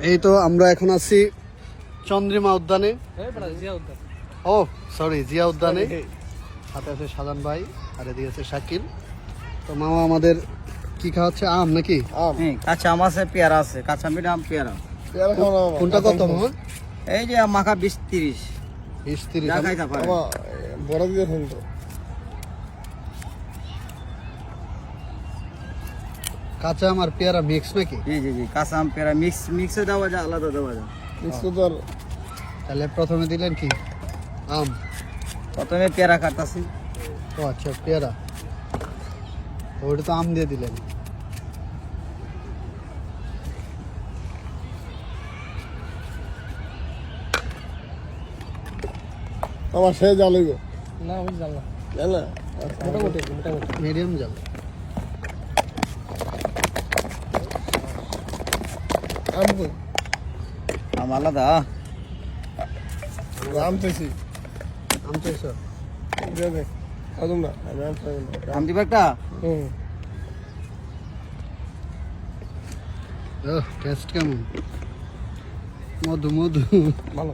এই তো আমরা এখন আছি চন্দ্রিমা উদ্যানে। ও সরি, জিয়া উদ্যানে। সাথে আছে সাজান ভাই আর এদিকে আছে শাকিল। তো মামা আমাদের কি খাওয়াচ্ছে? আম নাকি? কাঁচা আম আছে, পেয়ারা আছে, কাঁচা মিডিয়াম পেয়ারা। কোনটা কত মামা? এই যে মাখা 20-30 20-30 খাইতে পারে। বড় দিয়ে তো কাঁচা আম আর পেয়ারা মিক্স নাকি? জি জি জি, কাঁচা আম পেয়ারা মিক্সে দেওয়া যায়, আলাদা দেওয়া যায়। তাহলে প্রথমে দিলেন কি? আম। প্রথমে পেয়ারা কাটতাছি। ও আচ্ছা, পেয়ারা। ওটা তো আম দিয়ে দিলেন। আমার সে জ্বালিব না আমি জানলাম জানা মোটামুটি মিডিয়াম জাল। আম আলাদা। আম চাইছি আম চাইছো? খাদুম না আমি আম খাই না আম দিবা একটা? টেস্ট কেমন? মধু মধু। ভালো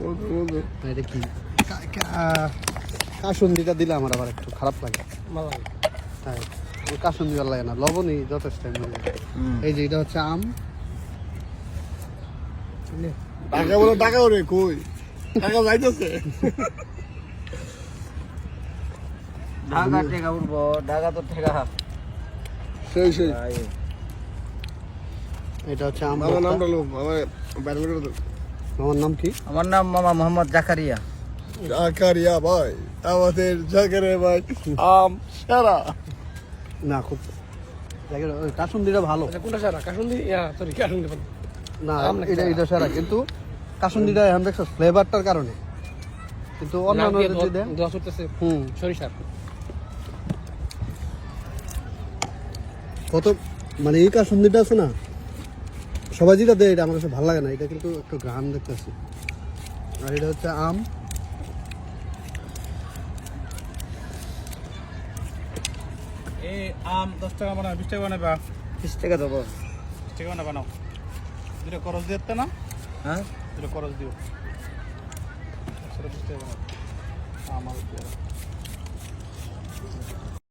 মধু মধু এটা কি? কাসুন্দিটা দিলে আমার আবার একটু খারাপ লাগে। ভালো তাই কাসুন্দি ভালো লাগে না, লবণই যথেষ্ট। এই যে এটা হচ্ছে আম। টাকা বলে টাকা ওরে কই টাকা যাইতেছে ঢাকা টেকা উঠবো, ঢাকা তো ঠেকা। সেই সেই এটা হচ্ছে আম। আমার নামটা লোক আমার বাইরে করে দাও আমার নাম কি? আমার নাম মামা মোহাম্মদ জাকারিয়া। জাকারিয়া ভাই, আমাদের জাকারিয়া ভাই আম সেরা। না খুব কাসুন্দিটা ভালো কোনটা সেরা কাশুন্দি সরি কাশুন্দি না, এটা সেরা, কিন্তু কাসুন্দিটা এখন দেখছো ফ্লেভারটার কারণে, কিন্তু অন্যান্য সরিষার কত মানে এই কাসুন্দিটা আছে না, সবাই যেটা দেয় এটা আমার কাছে ভালো লাগে না। এটা কিন্তু একটু গ্রাম দেখতেছি। আর এটা হচ্ছে আম। এই আম 10 টাকা বানাও, 20 টাকা বানাবা? 20 টাকা দেবো। 20 টাকা বানা বানাও। দুটো খরচ দিতে না? হ্যাঁ দুটো খরচ দিও। সেটা 20 টাকা বানাও। আম আর পেয়ারা।